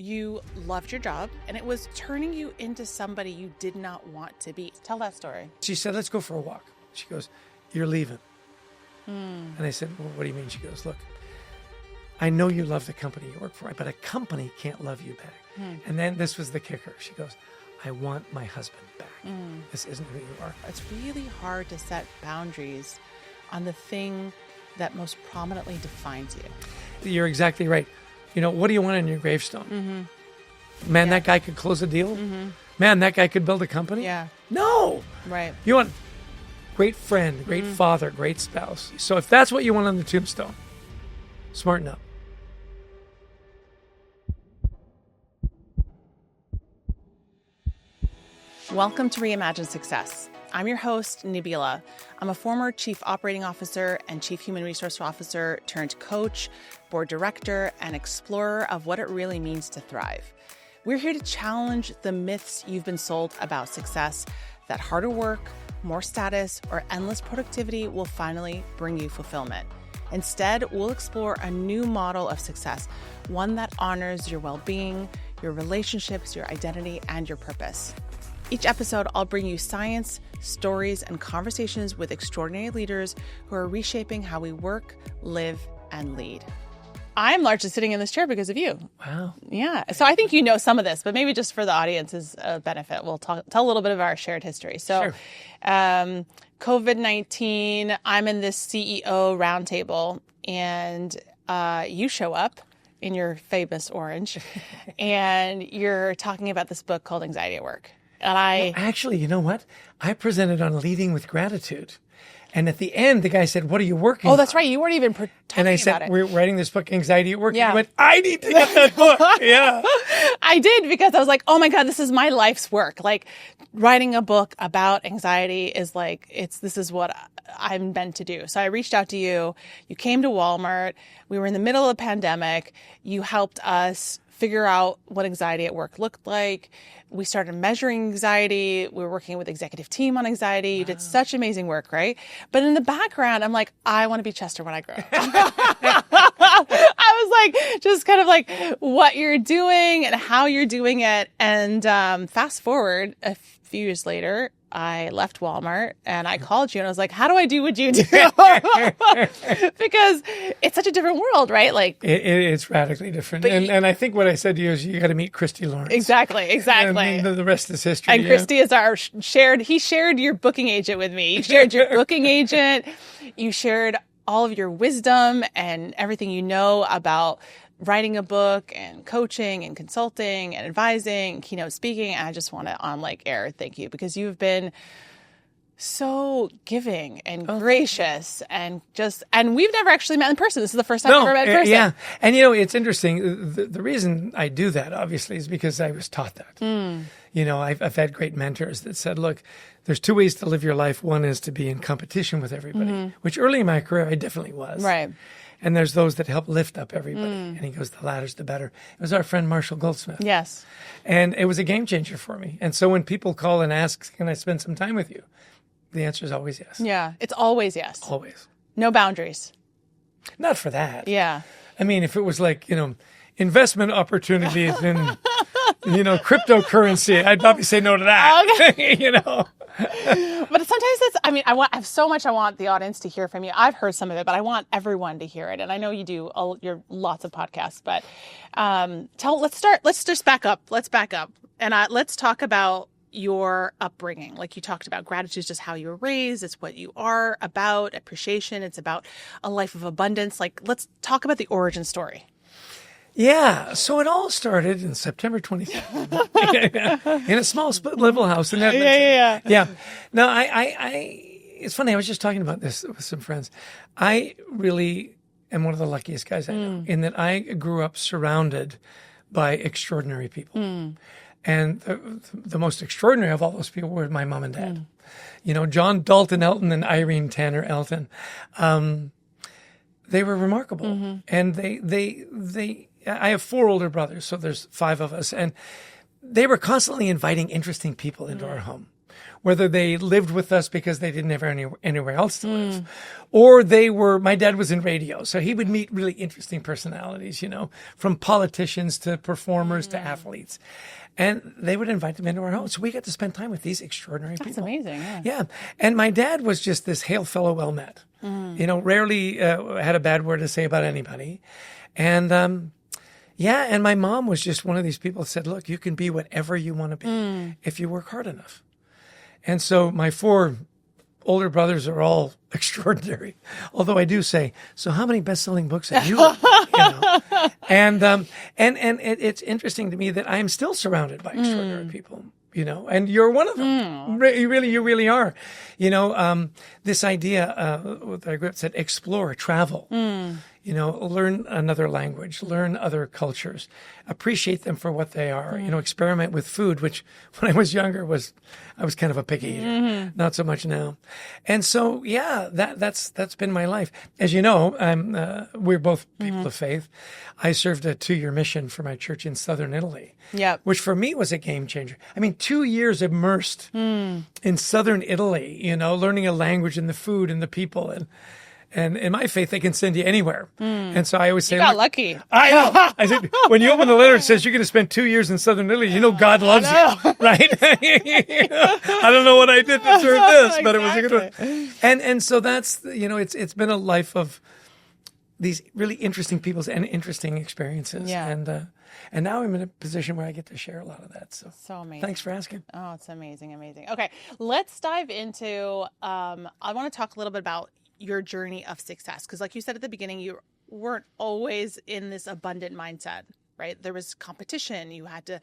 you loved your job and it was turning you into somebody you did not want to be. Tell that story. She said, let's go for a walk. She goes, you're leaving. And I said, well, what do you mean? She goes, look, I know you love the company you work for, but a company can't love you back. And then this was the kicker. She goes, I want my husband back. This isn't who you are. It's really hard to set boundaries on the thing that most prominently defines you. You're exactly right. You know, what do you want on your gravestone? Man, that guy could close a deal. Man, that guy could build a company. Yeah. No. Right. You want great friend, great father, great spouse. So if that's what you want on the tombstone, smarten up. Welcome to Reimagine Success. I'm your host, Nabeela. I'm a former Chief Operating Officer and Chief Human Resource Officer turned coach, board director, and explorer of what it really means to thrive. We're here to challenge the myths you've been sold about success, that harder work, more status, or endless productivity will finally bring you fulfillment. Instead, we'll explore a new model of success, one that honors your well-being, your relationships, your identity, and your purpose. Each episode, I'll bring you science, stories, and conversations with extraordinary leaders who are reshaping how we work, live, and lead. I'm largely sitting in this chair because of you. Wow. Yeah. So I think you know some of this, but maybe just for the audience's benefit, we'll tell a little bit of our shared history. So COVID-19, I'm in this CEO roundtable, and you show up in your famous orange, and you're talking about this book called Anxiety at Work. And Actually, you know what? I presented on leading with gratitude. And at the end, the guy said, what are you working on? Oh, that's right. You weren't even talking And I said, about it. we're writing this book, Anxiety at Work. Yeah. And he went, I need to get that book. Yeah. I did, because I was like, oh my God, this is my life's work. Like, writing a book about anxiety is like, this is what I'm meant to do. So I reached out to you. You came to Walmart. We were in the middle of a pandemic. You helped us figure out what anxiety at work looked like. We started measuring anxiety. We were working with the executive team on anxiety. You did such amazing work, right? But in the background, I'm like, I want to be Chester when I grow up. I was like, just kind of like what you're doing and how you're doing it. And fast forward a few years later, I left Walmart and I called you and I was like, how do I do what you do? Because it's such a different world, right? Like it's radically different. And I think what I said to you is you got to meet Christy Lawrence. Exactly. And the rest is history. And Christy is he shared your booking agent with me. You shared your booking agent. You shared all of your wisdom and everything you know about writing a book and coaching and consulting and advising and keynote speaking. And I just want to on air thank you, because you've been so giving and gracious and we've never actually met in person. This is the first time I've ever met in person. Yeah. And it's interesting. The reason I do that obviously is because I was taught that. I've had great mentors that said, look, there's two ways to live your life. One is to be in competition with everybody, which early in my career I definitely was. Right. And there's those that help lift up everybody. And he goes, the latter's the better. It was our friend Marshall Goldsmith. Yes. And it was a game changer for me. And so when people call and ask, can I spend some time with you? The answer is always yes. Yeah. It's always yes. Always. No boundaries. Not for that. Yeah. I mean, if it was like, investment opportunities in, cryptocurrency, I'd probably say no to that. Okay. But sometimes I have so much I want the audience to hear from you. I've heard some of it, but I want everyone to hear it. And I know you do your lots of podcasts, but let's just back up. Let's back up. And let's talk about your upbringing. Like you talked about, gratitude is just how you were raised. It's what you are about, appreciation. It's about a life of abundance. Like, let's talk about the origin story. Yeah. So it all started in September 23rd in a small split-level house in Edmonton. Yeah. Now, it's funny. I was just talking about this with some friends. I really am one of the luckiest guys I know in that I grew up surrounded by extraordinary people. And the most extraordinary of all those people were my mom and dad. John Dalton Elton and Irene Tanner Elton. They were remarkable. And I have 4 older brothers, so there's 5 of us. And they were constantly inviting interesting people into our home. whether they lived with us because they didn't have anywhere else to live, or my dad was in radio. So he would meet really interesting personalities, from politicians to performers to athletes. And they would invite them into our home. So we got to spend time with these extraordinary people. That's amazing. Yeah. Yeah. And my dad was just this hail fellow well met. Rarely had a bad word to say about anybody. And and my mom was just one of these people that said, look, you can be whatever you want to be if you work hard enough. And so my 4 older brothers are all extraordinary. Although I do say, so how many best-selling books have you written? And it's interesting to me that I'm still surrounded by extraordinary people. And you're one of them. You really are. This idea that I grew up said, explore, travel. Learn another language, learn other cultures, appreciate them for what they are. Experiment with food, which when I was younger I was kind of a picky eater, not so much now. And so, that's been my life. As you know, we're both people of faith. I served a 2-year mission for my church in southern Italy, which for me was a game changer. I mean, 2 years immersed in southern Italy, learning a language and the food and the people. And in my faith, they can send you anywhere. And so I always say, you got lucky. I know. I said, when you open the letter, it says you're going to spend 2 years in southern Italy. God loves you, right? I don't know what I did to deserve this, but it was a good one. And so that's, it's been a life of these really interesting peoples and interesting experiences. Yeah. And now I'm in a position where I get to share a lot of that. So amazing. Thanks for asking. Oh, it's amazing. Okay, let's dive into, I want to talk a little bit about your journey of success. Because like you said at the beginning, you weren't always in this abundant mindset, right? There was competition. You had to,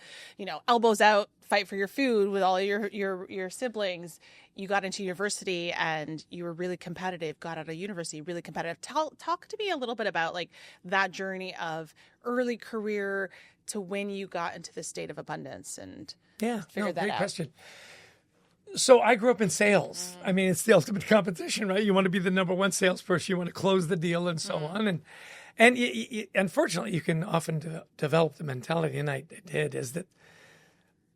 elbows out, fight for your food with all your siblings. You got into university and you were really competitive, got out of university, really competitive. Talk to me a little bit about like that journey of early career to when you got into the state of abundance and figured that great out. Question. So I grew up in sales. I mean, it's the ultimate competition, right? You want to be the number one salesperson. You want to close the deal and so on. And unfortunately, you can often develop the mentality, and I did, is that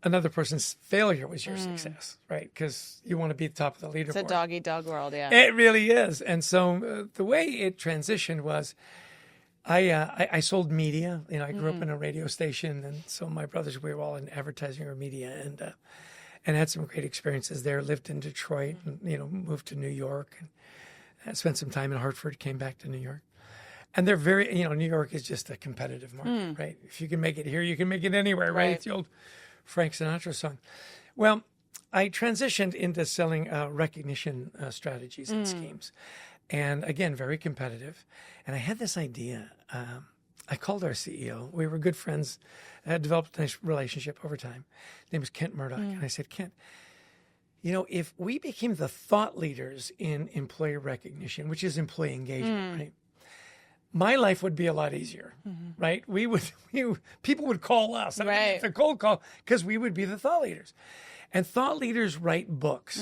another person's failure was your success, right? Because you want to be the top of the leaderboard. It's a dog-eat-dog world, yeah. It really is. And so the way it transitioned was I sold media. I grew up in a radio station, and so my brothers, we were all in advertising or media, and had some great experiences there. Lived in Detroit, and moved to New York, and spent some time in Hartford. Came back to New York, and they're very, New York is just a competitive market, right? If you can make it here, you can make it anywhere, right? It's the old Frank Sinatra song. Well, I transitioned into selling recognition strategies and schemes, and again, very competitive. And I had this idea. I called our CEO. We were good friends. I had developed a nice relationship over time. His name was Kent Murdoch. And I said, Kent, if we became the thought leaders in employee recognition, which is employee engagement, right? My life would be a lot easier, right? People would call us. Right. It's a cold call because we would be the thought leaders. And thought leaders write books.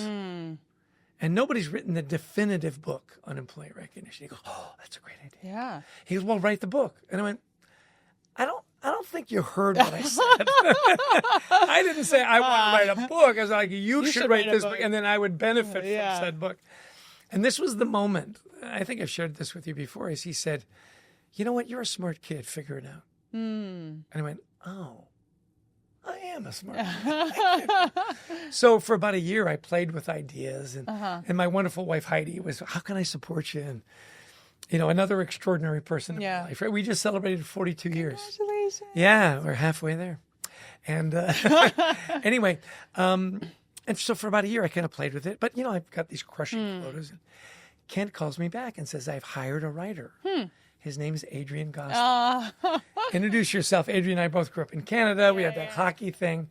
And nobody's written the definitive book on employee recognition. He goes, oh, that's a great idea. Yeah. He goes, well, write the book. And I went, I don't think you heard what I said. I didn't say I want to write a book. I was like, you should write this book, and then I would benefit from said book. And this was the moment. I think I've shared this with you before. As he said, you know what? You're a smart kid. Figure it out. And I went, oh, I am a smart kid. So for about a year, I played with ideas. And my wonderful wife, Heidi, was, how can I support you? And another extraordinary person in my life. Right? We just celebrated 42 years. Congratulations. Yeah, we're halfway there. And anyway, and so for about a year, I kind of played with it. But, I've got these crushing quotas. And Kent calls me back and says, I've hired a writer. His name is Adrian Gosling. Introduce yourself. Adrian and I both grew up in Canada. We had that hockey thing.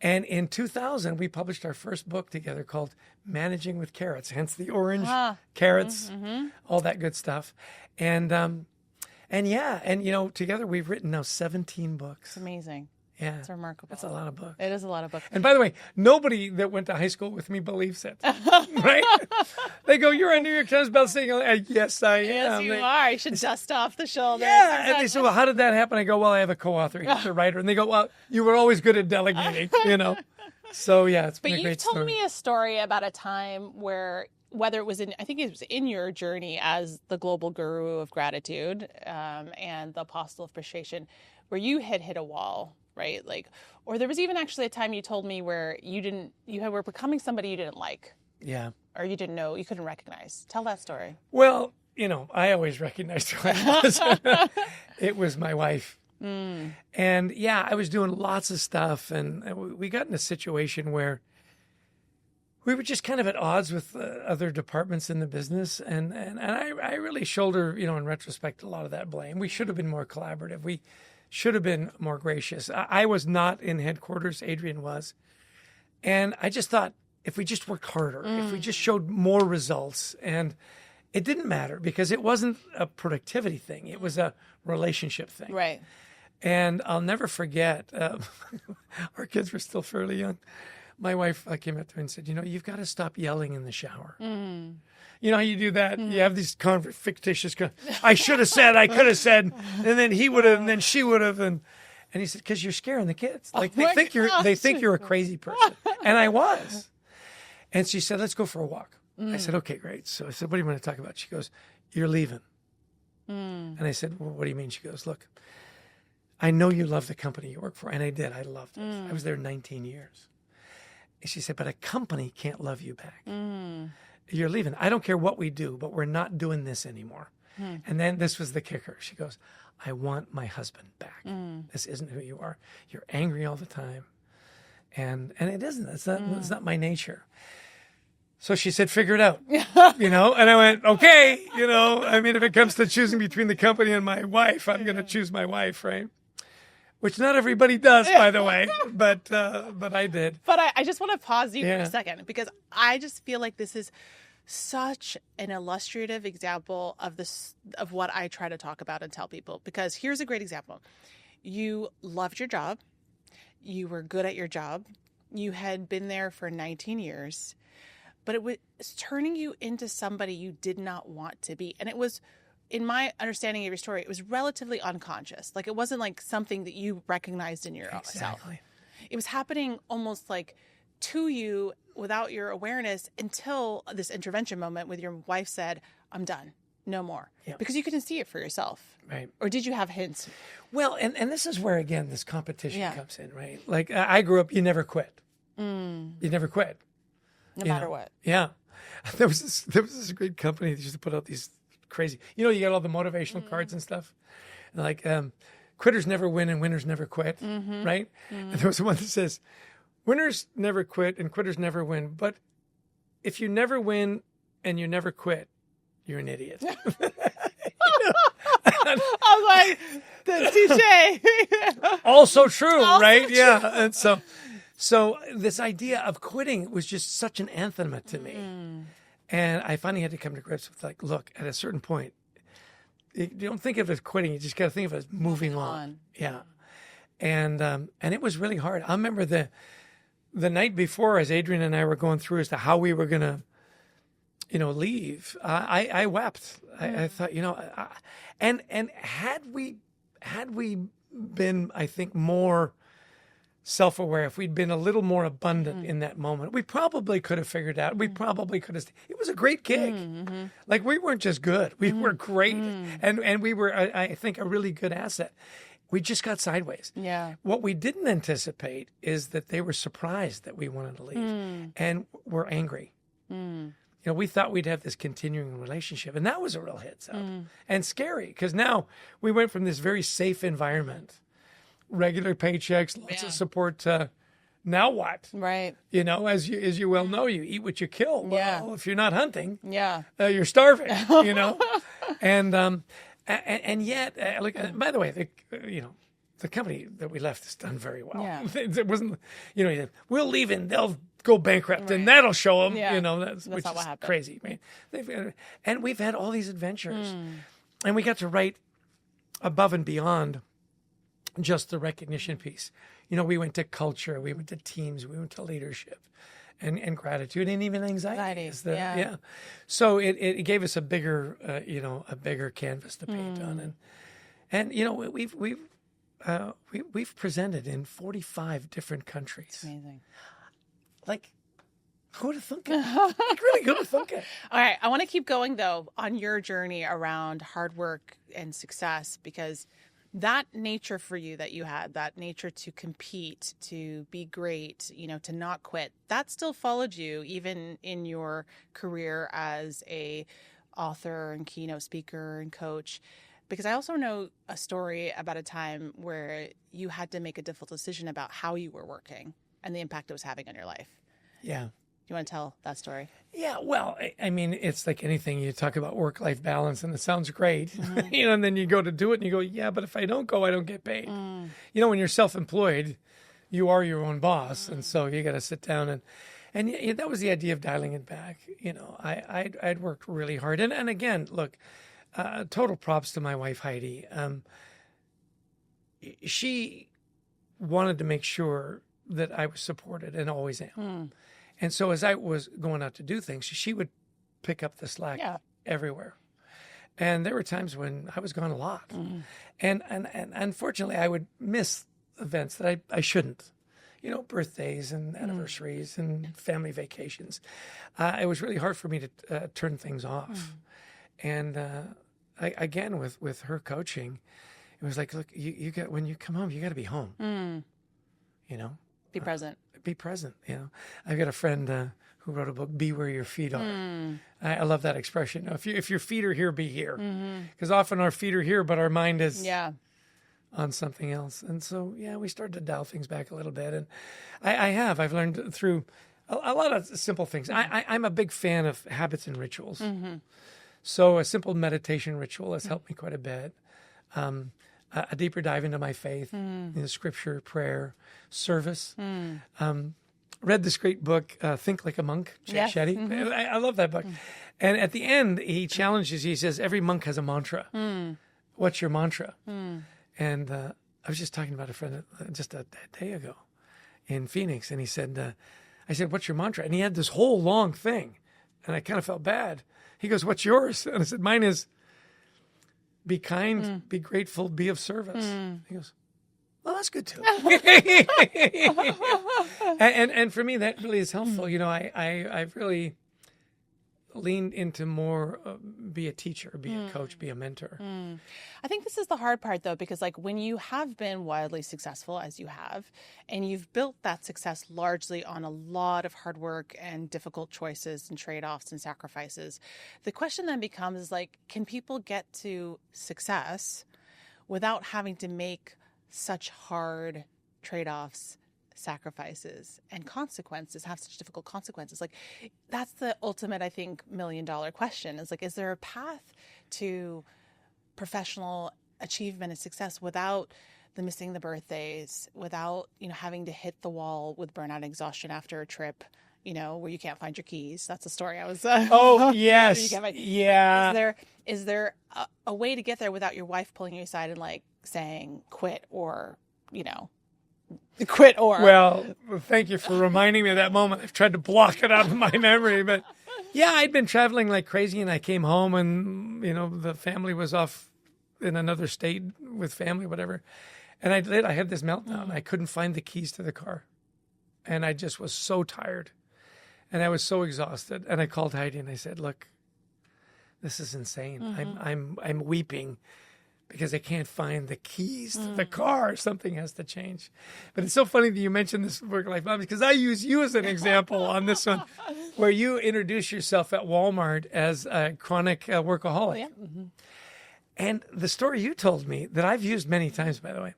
And in 2000, we published our first book together called Managing with Carrots, hence the orange, carrots, all that good stuff. And together we've written now 17 books. It's amazing. Yeah. It's remarkable. That's a lot of books. It is a lot of books. And by the way, nobody that went to high school with me believes it. Right? They go, you're a New York Times bestseller. Yes, I am. Yes, you are. You should dust off the shoulders. Yeah. And they say, well, how did that happen? I go, well, I have a co-author. He's a writer. And they go, well, you were always good at delegating, So yeah, it's been But a you great told story. me a story about a time where, whether it was I think it was in your journey as the global guru of gratitude and the apostle of appreciation, where you had hit a wall, right? Like, or there was even actually a time you told me where you were becoming somebody you didn't like. Yeah. Or you didn't know, you couldn't recognize. Tell that story. Well, I always recognized who I was. It was my wife. And yeah, I was doing lots of stuff, and we got in a situation where we were just kind of at odds with other departments in the business, and I really shoulder, in retrospect, a lot of that blame. We should have been more collaborative. We should have been more gracious. I was not in headquarters. Adrian was. And I just thought, if we just worked harder, if we just showed more results, and it didn't matter because it wasn't a productivity thing. It was a relationship thing. Right. And I'll never forget, our kids were still fairly young. My wife came up to me and said, you've got to stop yelling in the shower. You know how you do that? You have these fictitious, I should have said, I could have said, and then he would have, and then she would have. And he said, because you're scaring the kids. Like they think you're a crazy person. And I was. And she said, let's go for a walk. I said, okay, great. So I said, what do you want to talk about? She goes, you're leaving. And I said, well, what do you mean? She goes, look, I know you love the company you work for. And I did. I loved it. I was there 19 years. And she said, but a company can't love you back. You're leaving. I don't care what we do, but we're not doing this anymore. And then this was the kicker. She goes, I want my husband back. This isn't who you are. You're angry all the time. And it isn't. It's not my nature. So she said, figure it out, and I went, okay, if it comes to choosing between the company and my wife, I'm going to choose my wife, right? Which not everybody does, by the way, but I did. But I just want to pause you for a second, because I just feel like this is such an illustrative example of what I try to talk about and tell people. Because here's a great example. You loved your job. You were good at your job. You had been there for 19 years. But it was turning you into somebody you did not want to be. And it was, in my understanding of your story, it was relatively unconscious. Like, it wasn't like something that you recognized in yourself. Exactly. It was happening almost like to you without your awareness, until this intervention moment with your wife said, I'm done. No more. Yep. Because you couldn't see it for yourself. Right. Or did you have hints? Well, and this is where, again, this competition comes in, right? Like, I grew up, you never quit. You never quit. No matter what. Yeah. There was this great company that used to put out these crazy, you get all the motivational cards and stuff. Like, quitters never win and winners never quit, right? And there was one that says, winners never quit and quitters never win. But if you never win and you never quit, you're an idiot. I was like, touche. Also true, right? Yeah. And so this idea of quitting was just such an anathema to me. And I finally had to come to grips with, like, look, at a certain point, you don't think of it as quitting. You just got to think of it as moving on. Yeah. And it was really hard. I remember the night before, as Adrian and I were going through as to how we were going to, leave, I wept. I thought, and had we been, I think, more self-aware, if we'd been a little more abundant in that moment, we probably could have figured out. We probably could have. It was a great gig. Like, we weren't just good; we were great, and we were, I think, a really good asset. We just got sideways. Yeah. What we didn't anticipate is that they were surprised that we wanted to leave, and were angry. We thought we'd have this continuing relationship, and that was a real heads up and scary, because now we went from this very safe environment. Regular paychecks, lots of support. Now what? Right. As you well know, you eat what you kill. Well, if you're not hunting, you're starving. And yet, by the way, the company that we left has done very well. Yeah. It wasn't, we'll leave and they'll go bankrupt, and that'll show them. That's which not what happened. Crazy. Right? And we've had all these adventures, and we got to write above and beyond just the recognition piece. We went to culture, we went to teams, we went to leadership and gratitude, and even anxiety. So it gave us a bigger, canvas to paint on. And we've presented in 45 different countries. It's amazing. Like, who would have thunk it? Like, really, who would have thunk it? All right. I want to keep going, though, on your journey around hard work and success, because that nature for you that you had, that nature to compete, to be great, to not quit, that still followed you even in your career as a author and keynote speaker and coach. Because I also know a story about a time where you had to make a difficult decision about how you were working and the impact it was having on your life. Yeah. You want to tell that story? Yeah, well, I mean, it's like anything. You talk about work-life balance, and it sounds great, and then you go to do it, and you go, yeah, but if I don't go, I don't get paid. When you're self-employed, you are your own boss, and so you got to sit down and that was the idea of dialing it back. I'd worked really hard, and again, look, total props to my wife Heidi. She wanted to make sure that I was supported, and always am. And so as I was going out to do things, she would pick up the slack everywhere. And there were times when I was gone a lot. And unfortunately, I would miss events that I shouldn't. Birthdays and anniversaries and family vacations. It was really hard for me to turn things off. And again, with her coaching, it was like, look, you got, when you come home, you got to be home. Be present. Be present. I've got a friend who wrote a book, "Be Where Your Feet Are." I love that expression. If your feet are here, be here, because often our feet are here, but our mind is on something else. And so, we started to dial things back a little bit. And I've learned through a lot of simple things. I'm a big fan of habits and rituals. So a simple meditation ritual has helped me quite a bit. A deeper dive into my faith, scripture, prayer, service. Read this great book, Think Like a Monk, Shetty. I love that book. And at the end, he challenges, he says, every monk has a mantra. What's your mantra? And I was just talking about a friend just a day ago in Phoenix, and he said, I said, what's your mantra? And he had this whole long thing, and I kind of felt bad. He goes, what's yours? And I said, mine is, be kind, be grateful, be of service. He goes, well, that's good too. and for me, that really is helpful. I've really leaned into more, be a teacher, be a coach, be a mentor. I think this is the hard part, though, because when you have been wildly successful, as you have, and you've built that success largely on a lot of hard work and difficult choices and trade-offs and sacrifices, the question then becomes can people get to success without having to make such hard trade-offs, sacrifices, and consequences, have such difficult consequences? That's the ultimate, I think, $1 million question is there a path to professional achievement and success without missing the birthdays, without, having to hit the wall with burnout and exhaustion after a trip, where you can't find your keys? That's a story I was. Oh, yes. Yeah. Is there a way to get there without your wife pulling you aside and saying quit or, quit or? Well, thank you for reminding me of that moment. I've tried to block it out of my memory, but I'd been traveling like crazy, and I came home, and the family was off in another state with family, whatever. And I had this meltdown. I couldn't find the keys to the car, and I just was so tired, and I was so exhausted. And I called Heidi and I said, "Look, this is insane. I'm weeping because I can't find the keys to the car. Something has to change." But it's so funny that you mentioned this work-life balance, because I use you as an example on this one, where you introduce yourself at Walmart as a chronic workaholic. Yeah. And the story you told me, that I've used many times, by the way,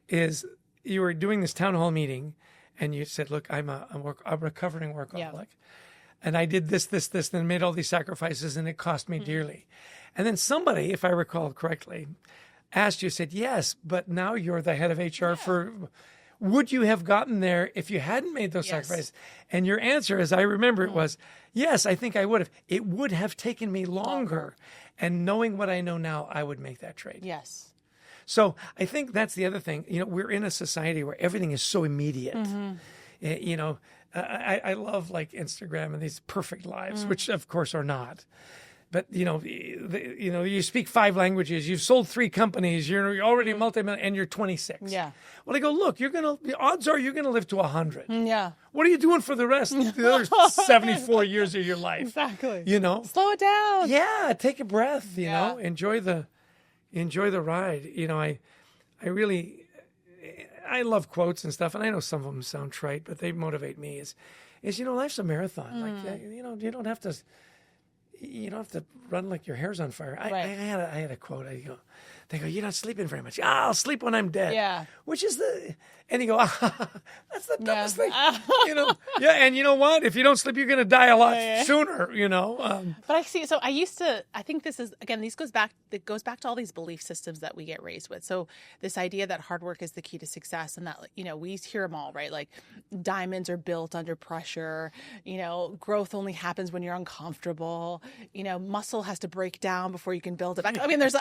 is you were doing this town hall meeting, and you said, look, I'm a recovering workaholic. And I did this, and made all these sacrifices, and it cost me dearly. And then somebody, if I recall correctly, asked you, said, yes, but now you're the head of HR for... Would you have gotten there if you hadn't made those sacrifices? And your answer, as I remember it, was, yes, I think I would have. It would have taken me longer. And knowing what I know now, I would make that trade. Yes. So I think that's the other thing. We're in a society where everything is so immediate. I love Instagram and these perfect lives, which of course are not. but you speak 5 languages, you've sold 3 companies, you're already multi-million, and you're 26. Yeah. Well, I go, look, the odds are you're going to live to 100. Yeah. What are you doing for the rest of the other 74 years of your life? Exactly. Slow it down. Yeah. Take a breath, enjoy the ride. I love quotes and stuff, and I know some of them sound trite, but they motivate me. Life's a marathon. Like, you don't have to run like your hair's on fire. I had a quote. They go, you're not sleeping very much. I'll sleep when I'm dead. Yeah. Which is and you go, that's the dumbest thing. Yeah. And you know what? If you don't sleep, you're going to die a lot sooner, But I see, so I think this is, again, it goes back to all these belief systems that we get raised with. So this idea that hard work is the key to success, and that, we hear them all, right? Like diamonds are built under pressure, growth only happens when you're uncomfortable, muscle has to break down before you can build it back. I mean, there's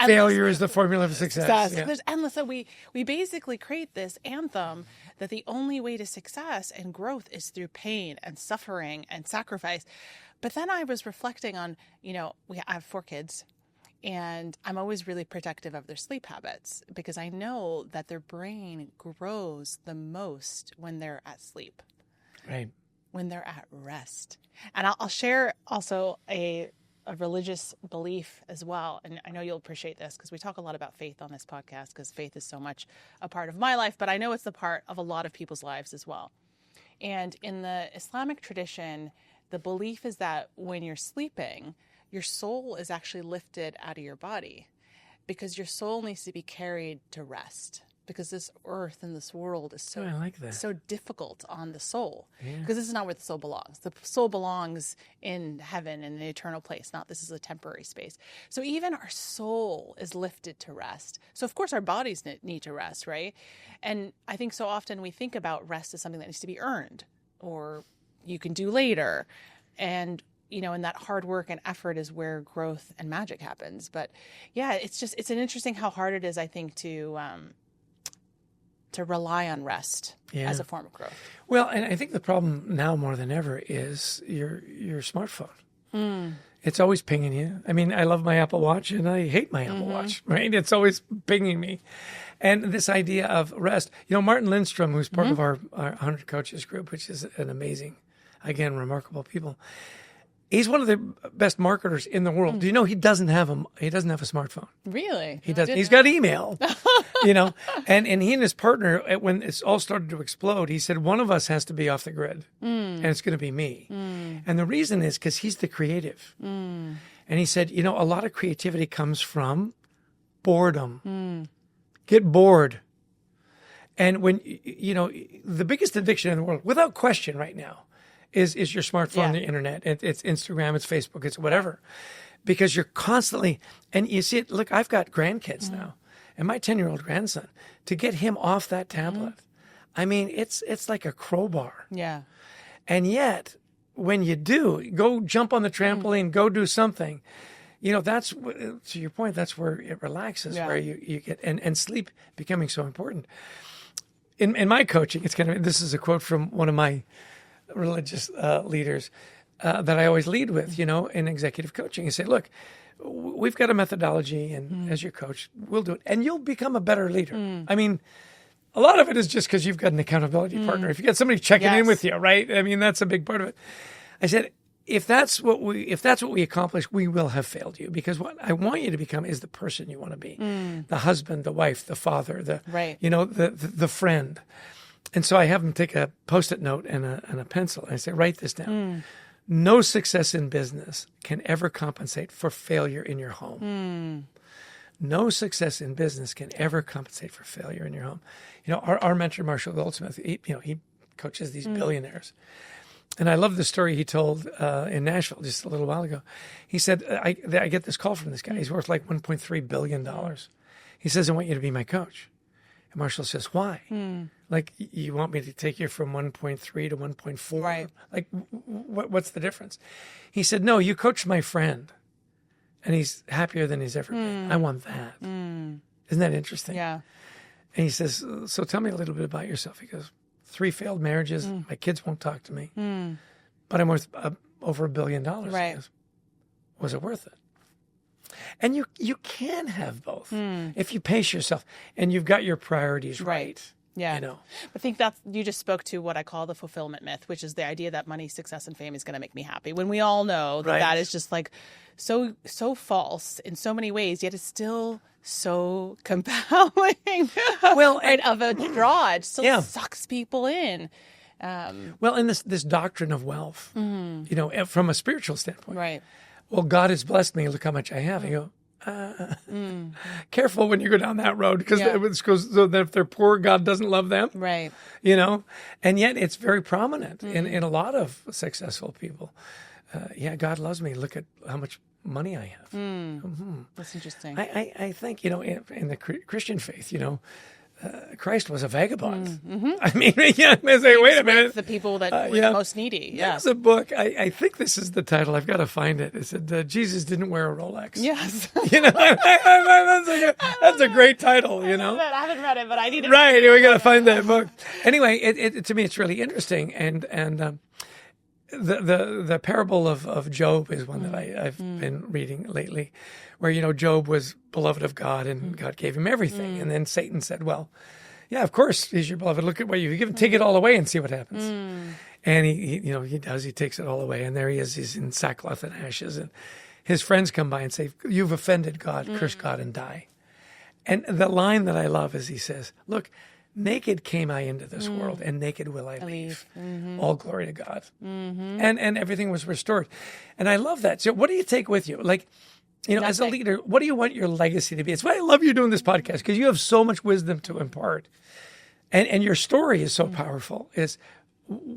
failure is the formula for success. Yeah. There's endless. So we basically create this anthem that the only way to success and growth is through pain and suffering and sacrifice. But then I was reflecting on, I have 4 kids, and I'm always really protective of their sleep habits because I know that their brain grows the most when they're at sleep. Right. When they're at rest. And I'll share also a religious belief as well. And I know you'll appreciate this because we talk a lot about faith on this podcast because faith is so much a part of my life, but I know it's the part of a lot of people's lives as well. And in the Islamic tradition, the belief is that when you're sleeping, your soul is actually lifted out of your body because your soul needs to be carried to rest. Because this earth and this world is so difficult on the soul. Because this is not where the soul belongs. The soul belongs in heaven, in an eternal place, not this is a temporary space. So even our soul is lifted to rest. So of course our bodies need to rest, right? And I think so often we think about rest as something that needs to be earned or you can do later. And and that hard work and effort is where growth and magic happens. But yeah, it's an interesting how hard it is, I think, to rely on rest as a form of growth. Well, and I think the problem now more than ever is your smartphone. It's always pinging you. I mean, I love my Apple Watch and I hate my Apple Watch, right? It's always pinging me. And this idea of rest, Martin Lindstrom, who's part of our 100 Coaches group, which is an amazing, again, remarkable people. He's one of the best marketers in the world. Do you know he doesn't have a smartphone? Really? He doesn't. He's got email, and he and his partner, when it's all started to explode, he said, one of us has to be off the grid and it's going to be me. And the reason is because he's the creative. And he said, a lot of creativity comes from boredom. Get bored. And when, the biggest addiction in the world, without question right now, is your smartphone, the internet. It's Instagram, it's Facebook, it's whatever. Because you're constantly, and you see it, look, I've got grandkids now, and my 10-year-old grandson, to get him off that tablet, I mean, it's like a crowbar. Yeah. And yet, when you do, go jump on the trampoline, go do something, that's, to your point, that's where it relaxes, where you get, and sleep becoming so important. In my coaching, this is a quote from one of my religious leaders that I always lead with, in executive coaching. You say, look, we've got a methodology, and as your coach, we'll do it. And you'll become a better leader. I mean, a lot of it is just because you've got an accountability partner. If you got somebody checking in with you, right? I mean, that's a big part of it. I said, if that's what we accomplish, we will have failed you, because what I want you to become is the person you want to be, the husband, the wife, the father, the friend. And so I have them take a Post-it note and a pencil, and I say, write this down. No success in business can ever compensate for failure in your home. No success in business can ever compensate for failure in your home. Our mentor, Marshall Goldsmith, he coaches these billionaires. And I love the story he told in Nashville just a little while ago. He said, I get this call from this guy. He's worth like $1.3 billion. He says, I want you to be my coach. And Marshall says, why? Like, you want me to take you from 1.3 to 1.4? Right. Like, what's the difference? He said, no, you coach my friend, and he's happier than he's ever been. I want that. Isn't that interesting? Yeah. And he says, so tell me a little bit about yourself. He goes, 3 failed marriages. My kids won't talk to me. But I'm worth over $1 billion. Right. He goes, was it worth it? And you can have both if you pace yourself and you've got your priorities right. Yeah. You know. I think that you just spoke to what I call the fulfillment myth, which is the idea that money, success, and fame is going to make me happy. When we all know that that is just like so false in so many ways, yet it's still so compelling. Well, and of a draw, it still sucks people in. Well, and this doctrine of wealth, you know, from a spiritual standpoint. Right. Well, God has blessed me. Look how much I have. You go, careful when you go down that road because so that if they're poor, God doesn't love them. Right. You know, and yet it's very prominent in a lot of successful people. God loves me. Look at how much money I have. That's interesting. I think, you know, in the Christian faith, you know, Christ was a vagabond. I mean, I say, wait a minute. The people that were the most needy. Yeah. There's a book. I think this is the title. I've got to find it. It said, Jesus didn't wear a Rolex. Yes. You know, that's a great title, you know. I haven't read it, but I need it. Right. We got to find that book. Anyway, to me, it's really interesting. And the parable of Job is one that I've been reading lately, where, you know, Job was beloved of God and God gave him everything. And then Satan said, well, yeah, of course he's your beloved. Look at what you've given. Take it all away and see what happens. And he does. He takes it all away. And there he is. He's in sackcloth and ashes. And his friends come by and say, you've offended God. Curse God and die. And the line that I love is he says, look, naked came I into this world, and naked will I leave. All glory to God. And everything was restored. And I love that. So what do you take with you? Like, you know, as a leader, what do you want your legacy to be? It's why I love you doing this podcast, because you have so much wisdom to impart. And your story is so powerful. Is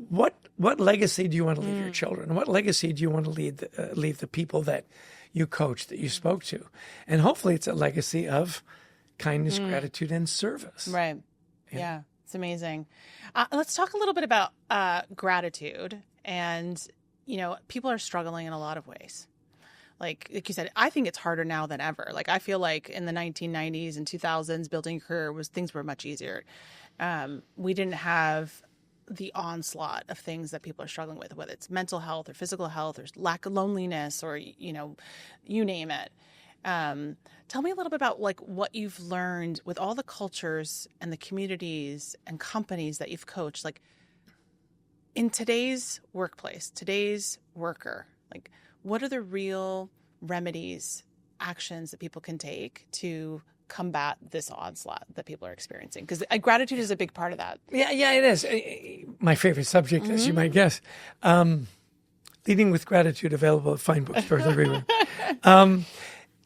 what legacy do you want to leave your children? What legacy do you want to leave the people that you coach, that you spoke to? And hopefully it's a legacy of kindness, gratitude, and service. Right. Yeah, it's amazing. Let's talk a little bit about gratitude. And, you know, people are struggling in a lot of ways. Like you said, I think it's harder now than ever. Like, I feel like in the 1990s and 2000s, building a career things were much easier. We didn't have the onslaught of things that people are struggling with, whether it's mental health or physical health or lack of loneliness or, you know, you name it. Tell me a little bit about like what you've learned with all the cultures and the communities and companies that you've coached, like in today's workplace, today's worker, like what are the real remedies, actions that people can take to combat this onslaught that people are experiencing? Because gratitude is a big part of that. Yeah, it is. My favorite subject, as you might guess. Leading with Gratitude, available at fine bookstores everywhere.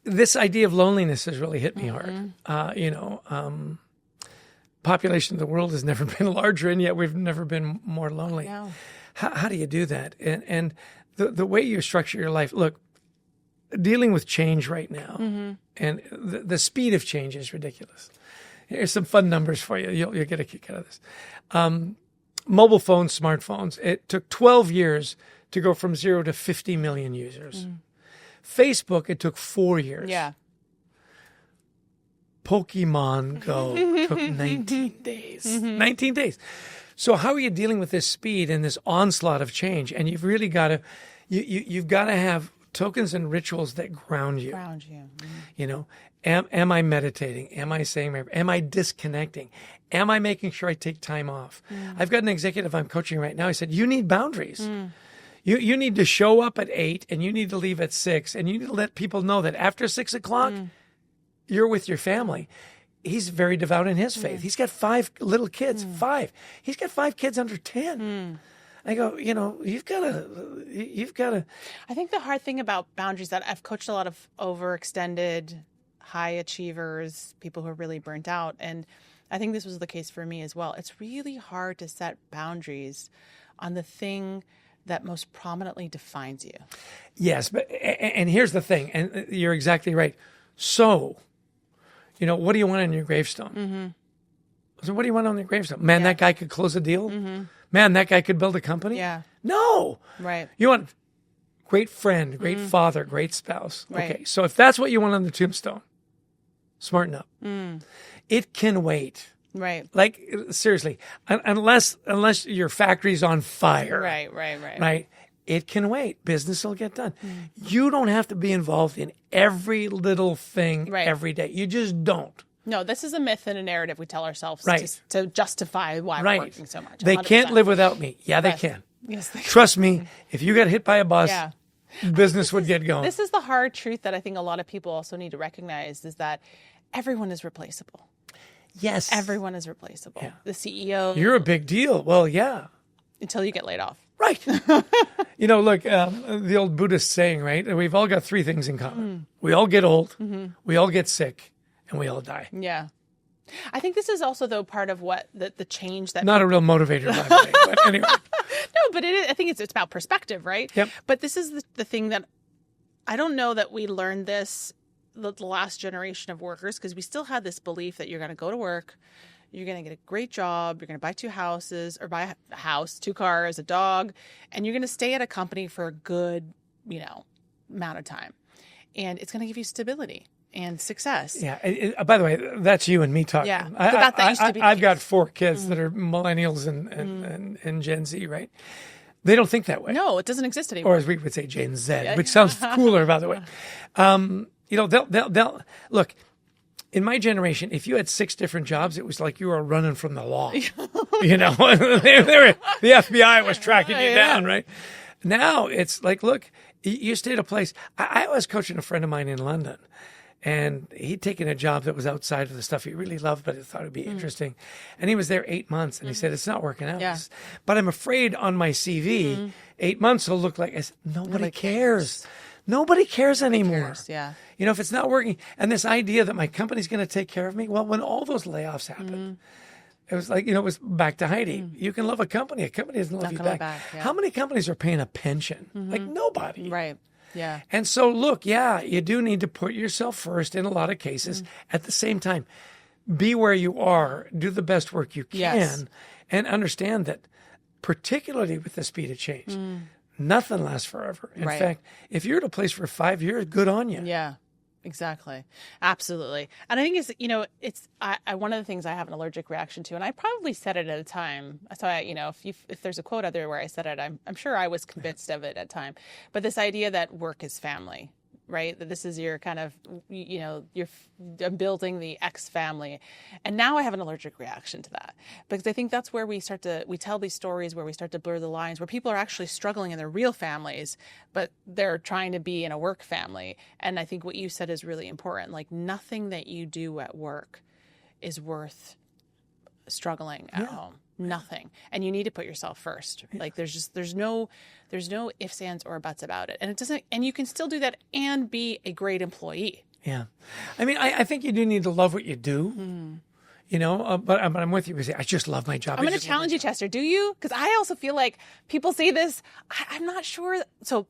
This idea of loneliness has really hit me hard. Population of the world has never been larger, and yet we've never been more lonely. No. How do you do that? And the way you structure your life, look, dealing with change right now, and the speed of change is ridiculous. Here's some fun numbers for you. You'll get a kick out of this. Mobile phones, smartphones, it took 12 years to go from 0 to 50 million users. Facebook, it took 4 years. Yeah. Pokemon Go took 19 days. 19 days. So how are you dealing with this speed and this onslaught of change? And you've really got to, you've got to have tokens and rituals that ground you. You know, am I meditating? Am I saying, am I disconnecting? Am I making sure I take time off? I've got an executive I'm coaching right now. He said, you need boundaries. You need to show up at 8 and you need to leave at 6, and you need to let people know that after 6 o'clock, you're with your family. He's very devout in his faith. He's got 5 little kids, 5. He's got 5 kids under 10. I go, you know, you've got to. I think the hard thing about boundaries, that I've coached a lot of overextended high achievers, people who are really burnt out. And I think this was the case for me as well. It's really hard to set boundaries on the thing that most prominently defines you. Yes, and here's the thing, and you're exactly right. So, you know, what do you want on your gravestone? So what do you want on your gravestone? Man, that guy could close a deal? Man, that guy could build a company? Yeah. No. Right. You want great friend, great father, great spouse. Right. Okay, so if that's what you want on the tombstone, smarten up. It can wait. Right. Like, seriously, unless your factory's on fire. Right. Right. It can wait. Business will get done. You don't have to be involved in every little thing every day. You just don't. No, this is a myth and a narrative we tell ourselves to justify why we're working so much. 100%. They can't live without me. Yeah, they can. Yes, they can. Trust me, if you got hit by a bus, business would get going. This is the hard truth that I think a lot of people also need to recognize is that everyone is replaceable. Yes. Everyone is replaceable. Yeah. The CEO. You're a big deal. Well, yeah. Until you get laid off. Right. Look, the old Buddhist saying, right? We've all got three things in common. We all get old, we all get sick, and we all die. Yeah. I think this is also, though, part of what the change that... Not a real motivator, by the way. But anyway. No, but it is, I think it's about perspective, right? Yep. But this is the thing that I don't know that we learned this the last generation of workers, because we still had this belief that you're going to go to work, you're going to get a great job, you're going to buy 2 houses, or buy a house, 2 cars, a dog, and you're going to stay at a company for a good, amount of time. And it's going to give you stability and success. Yeah. By the way, that's you and me talking. Yeah. That used to be I've got 4 kids that are millennials and Gen Z, right? They don't think that way. No, it doesn't exist anymore. Or as we would say, Gen Z, which sounds cooler, by the way. They'll look. In my generation, if you had 6 different jobs, it was like you were running from the law. The FBI was tracking you down, right? Now it's like, look, you stay at a place. I was coaching a friend of mine in London, and he'd taken a job that was outside of the stuff he really loved, but he thought it would be interesting. And he was there 8 months, and he said, it's not working out. Yeah. But I'm afraid on my CV, 8 months will look like, I said, nobody cares. Nobody cares anymore. Yeah. If it's not working, and this idea that my company's going to take care of me, well, when all those layoffs happened, it was like, it was back to Heidi. You can love a company doesn't love you back. Yeah. How many companies are paying a pension? Like nobody. Right. Yeah. And so, look, you do need to put yourself first in a lot of cases. At the same time, be where you are, do the best work you can, and understand that, particularly with the speed of change, nothing lasts forever. In fact, if you're at a place for 5 years, good on you. Yeah, exactly. Absolutely. And I think it's one of the things I have an allergic reaction to, and I probably said it at a time. So if there's a quote out there where I said it, I'm sure I was convinced of it at a time. But this idea that work is family, right? That this is your kind of, you're building the X family. And now I have an allergic reaction to that, because I think that's where we tell these stories where we start to blur the lines, where people are actually struggling in their real families, but they're trying to be in a work family. And I think what you said is really important. Like, nothing that you do at work is worth struggling at home. Nothing. And you need to put yourself first. Like, there's no ifs, ands, or buts about it. And you can still do that and be a great employee. Yeah. I mean, I think you do need to love what you do, but I'm with you. I just love my job. I'm going to challenge you, Chester. Do you? Because I also feel like people say this. I'm not sure. So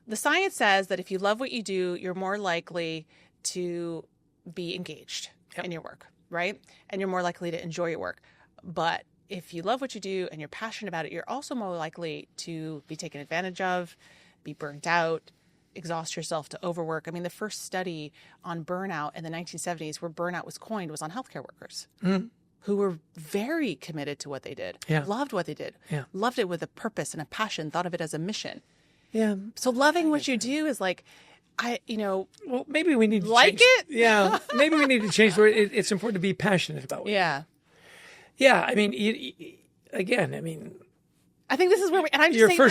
the science says that if you love what you do, you're more likely to be engaged in your work, right? And you're more likely to enjoy your work. But if you love what you do and you're passionate about it, you're also more likely to be taken advantage of, be burnt out, exhaust yourself to overwork. I mean, the first study on burnout in the 1970s, where burnout was coined, was on healthcare workers who were very committed to what they did, loved what they did, loved it with a purpose and a passion, thought of it as a mission. Yeah. So loving what you do is like, well, maybe we need to like change. it. Yeah. Maybe we need to change where it's important to be passionate about it. Yeah. Yeah, I mean, I think this is where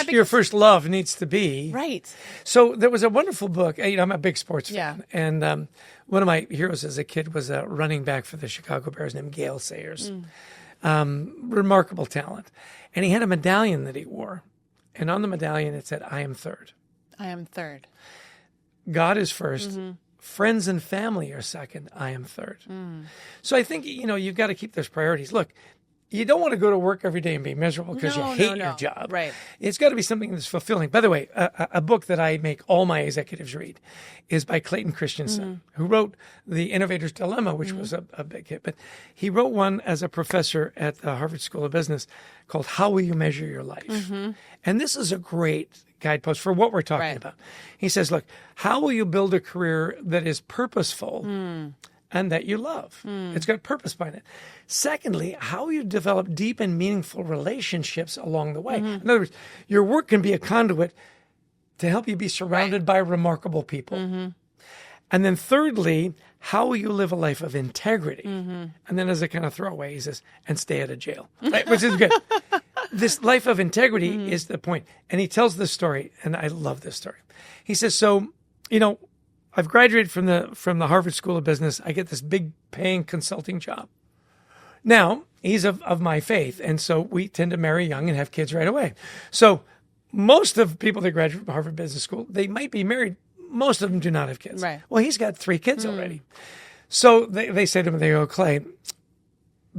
your first love needs to be right. So there was a wonderful book. I'm a big sports fan, and one of my heroes as a kid was a running back for the Chicago Bears named Gale Sayers. Remarkable talent, and he had a medallion that he wore, and on the medallion it said, "I am third. I am third. God is first. Friends and family are second. I am third." So I think, you've got to keep those priorities. Look, you don't want to go to work every day and be miserable because you hate your job. Right. It's got to be something that's fulfilling. By the way, a book that I make all my executives read is by Clayton Christensen, who wrote The Innovator's Dilemma, which was a big hit. But he wrote one as a professor at the Harvard School of Business called How Will You Measure Your Life? And this is a great guidepost for what we're talking about. He says, look, how will you build a career that is purposeful and that you love. It's got purpose behind it. Secondly, how you develop deep and meaningful relationships along the way. In other words, your work can be a conduit to help you be surrounded by remarkable people. And then thirdly, how will you live a life of integrity? And then as a kind of throwaway, he says, and stay out of jail, right? Which is good. This life of integrity is the point. And he tells this story, and I love this story. He says, so, I've graduated from the Harvard School of Business. I get this big paying consulting job. Now, he's of my faith, and so we tend to marry young and have kids right away. So most of people that graduate from Harvard Business School, they might be married. Most of them do not have kids. Right. Well, he's got 3 kids already. So they say to him, they go, Clay,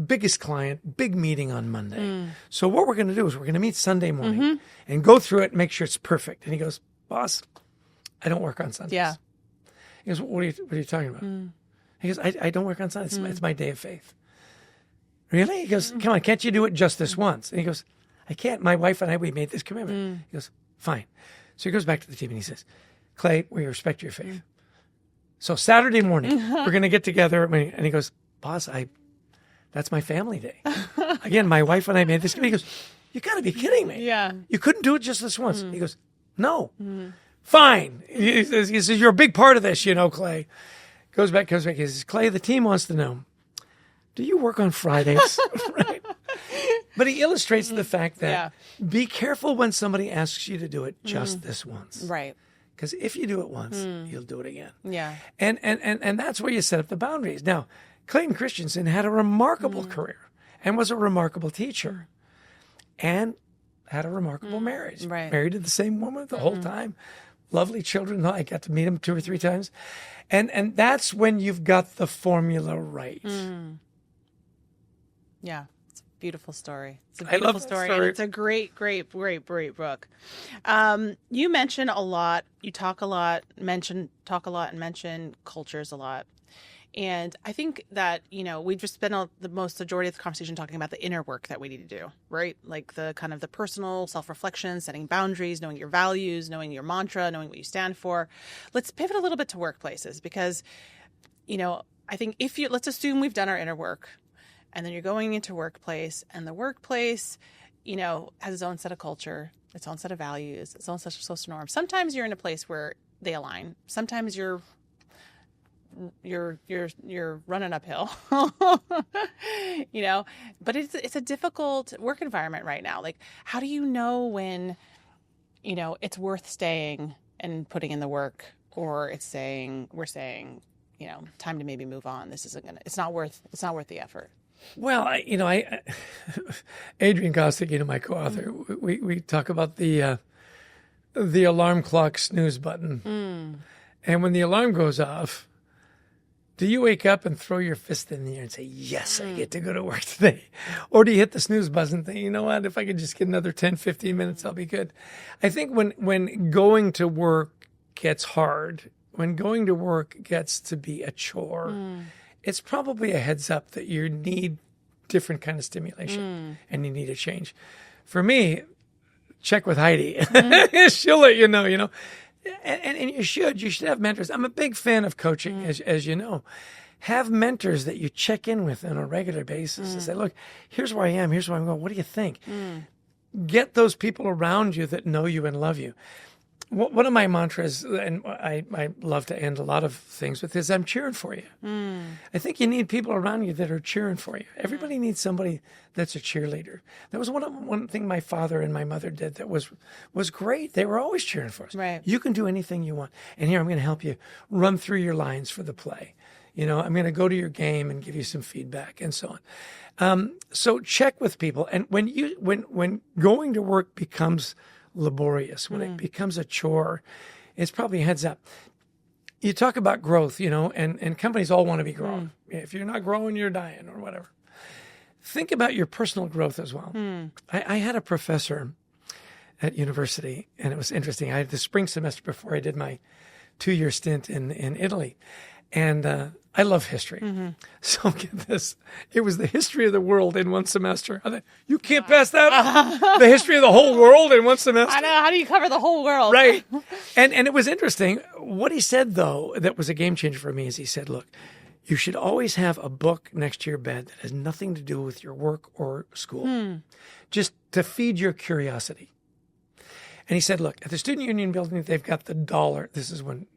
biggest client, big meeting on Monday. So what we're going to do is we're going to meet Sunday morning and go through it and make sure it's perfect. And he goes, boss, I don't work on Sundays. Yeah. He goes, what are you talking about? He goes, I don't work on Sundays. It's my day of faith. Really? He goes, come on, can't you do it just this once? And he goes, I can't. My wife and I, we made this commitment. He goes, fine. So he goes back to the team and he says, Clay, we respect your faith. So Saturday morning, we're going to get together. And he goes, boss, that's my family day. Again, my wife and I made this commitment. He goes, you got to be kidding me. Yeah. You couldn't do it just this once. He goes, no. Fine. He says, you're a big part of this, Clay. Goes back. He says, Clay, the team wants to know, do you work on Fridays? Right. But he illustrates the fact that be careful when somebody asks you to do it just this once. Right. Because if you do it once, you'll do it again. Yeah. And that's where you set up the boundaries. Now, Clayton Christensen had a remarkable career and was a remarkable teacher and had a remarkable marriage. Right. Married to the same woman the whole time. Lovely children. I got to meet him 2 or 3 times. And that's when you've got the formula right. Yeah. It's a beautiful story. It's a I beautiful love that story. story. And it's a great book. You mention a lot, you talk a lot, and mention cultures a lot. And I think that, we've just spent the majority of the conversation talking about the inner work that we need to do, right? Like the kind of the personal self-reflection, setting boundaries, knowing your values, knowing your mantra, knowing what you stand for. Let's pivot a little bit to workplaces because, I think let's assume we've done our inner work and then you're going into workplace and the workplace, has its own set of culture, its own set of values, its own social norms. Sometimes you're in a place where they align. Sometimes you're running uphill, but it's a difficult work environment right now. Like, how do you know when, it's worth staying and putting in the work, or we're saying, time to maybe move on. It's not worth the effort. Well, Adrian Gostick, my co-author, we talk about the alarm clock snooze button. And when the alarm goes off, do you wake up and throw your fist in the air and say, yes, I get to go to work today? Or do you hit the snooze button and think, you know what, if I could just get another 10, 15 minutes, I'll be good. I think when going to work gets hard, when going to work gets to be a chore, it's probably a heads up that you need different kind of stimulation and you need a change. For me, check with Heidi. She'll let you know. And you should have mentors. I'm a big fan of coaching, as you know. Have mentors that you check in with on a regular basis and say, look, here's where I am. Here's where I'm going. What do you think? Get those people around you that know you and love you. One of my mantras, and I love to end a lot of things with, is I'm cheering for you. I think you need people around you that are cheering for you. Everybody needs somebody that's a cheerleader. That was one thing my father and my mother did that was great. They were always cheering for us. Right. You can do anything you want. And here, I'm going to help you run through your lines for the play. I'm going to go to your game and give you some feedback and so on. So check with people. And when going to work becomes laborious, when it becomes a chore, it's probably a heads up. You talk about growth, and companies all want to be growing. If you're not growing, you're dying or whatever. Think about your personal growth as well. I had a professor at university, and it was interesting. I had the spring semester before I did my 2-year stint in Italy. And I love history. So get this. It was the history of the world in one semester. I thought, you can't pass that up. The history of the whole world in one semester. I know. How do you cover the whole world? Right. And it was interesting. What he said, though, that was a game changer for me is he said, look, you should always have a book next to your bed that has nothing to do with your work or school, just to feed your curiosity. And he said, look, at the Student Union building, they've got the dollar. This is when,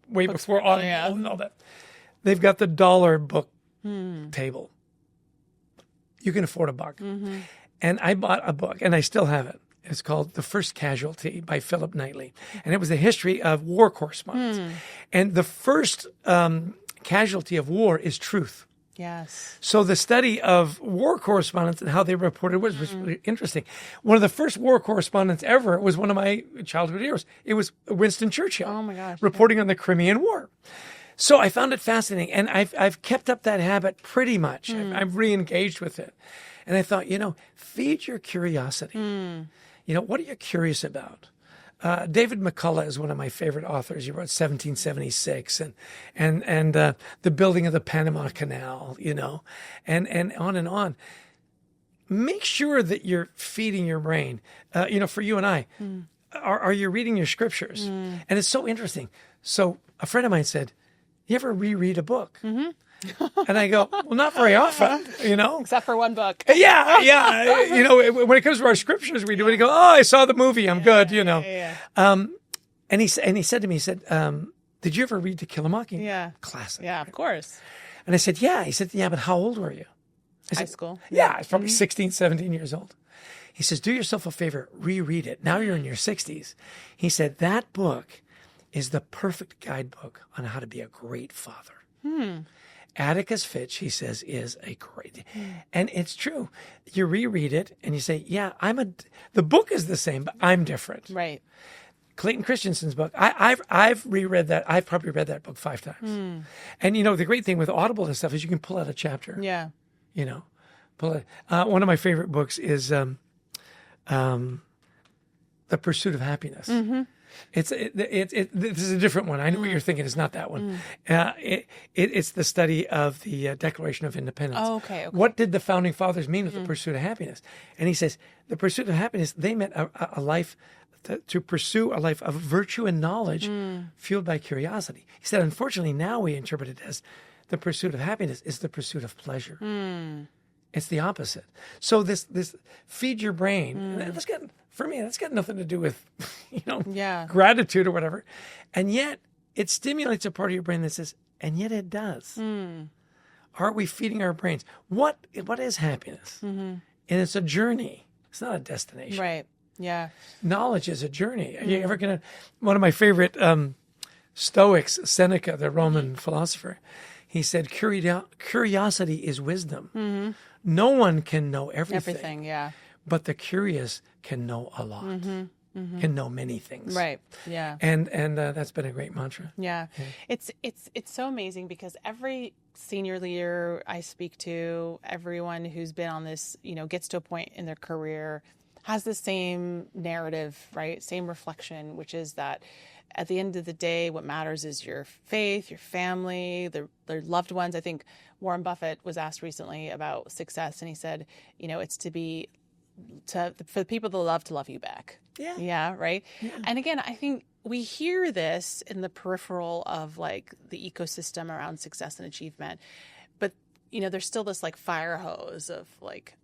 way before Audible and all that. They've got the dollar book table. You can afford $1. And I bought a book, and I still have it. It's called The First Casualty by Philip Knightley. And it was the history of war correspondence. And the first casualty of war is truth. Yes. So the study of war correspondence and how they reported was really interesting. One of the first war correspondents ever was one of my childhood heroes. It was Winston Churchill. Oh my gosh. Reporting on the Crimean War. So I found it fascinating, and I've kept up that habit pretty much. I've re-engaged with it. And I thought, feed your curiosity. What are you curious about? David McCullough is one of my favorite authors. He wrote 1776 and the building of the Panama Canal, and on and on. Make sure that you're feeding your brain. For you and I, are you reading your scriptures? And it's so interesting. So a friend of mine said, you ever reread a book? And I go, well, not very often, Except for one book. Yeah. When it comes to our scriptures, we do it. We go, oh, I saw the movie. I'm good, And he said to me, did you ever read To Kill a Mockingbird? Yeah. Classic. Yeah, of course. And I said, yeah. He said, yeah, but how old were you? I said, high school. Yeah, I was probably 16, 17 years old. He says, do yourself a favor, reread it. Now you're in your 60s. He said, that book is the perfect guidebook on how to be a great father. Atticus Finch, he says, is a great, and it's true. You reread it and you say, yeah, the book is the same, but I'm different. Right. Clayton Christensen's book, I've reread that. I've probably read that book 5 times. And the great thing with Audible and stuff is you can pull out a chapter. Yeah. Pull it. One of my favorite books is The Pursuit of Happiness. This is a different one. I know what you're thinking. It's not that one. It's the study of the Declaration of Independence. Oh, okay. What did the founding fathers mean with the pursuit of happiness? And he says the pursuit of happiness, they meant a life to pursue a life of virtue and knowledge fueled by curiosity. He said, unfortunately, now we interpret it as the pursuit of happiness is the pursuit of pleasure. It's the opposite. So this feed your brain. For me, that's got nothing to do with, gratitude or whatever. And yet it stimulates a part of your brain that says, and yet it does. Aren't we feeding our brains? What is happiness? And it's a journey. It's not a destination. Right. Yeah. Knowledge is a journey. Are you ever going to, one of my favorite Stoics, Seneca, the Roman philosopher, he said, curiosity is wisdom. No one can know everything. Yeah. But the curious can know a lot, can know many things. Right. Yeah. And that's been a great mantra. Yeah. It's so amazing because every senior leader I speak to, everyone who's been on this, gets to a point in their career, has the same narrative, right? Same reflection, which is that at the end of the day, what matters is your faith, your family, their loved ones. I think Warren Buffett was asked recently about success, and he said, it's for the people that love to love you back. Yeah. Yeah. Right. Yeah. And again, I think we hear this in the peripheral of like the ecosystem around success and achievement, but there's still this like fire hose of like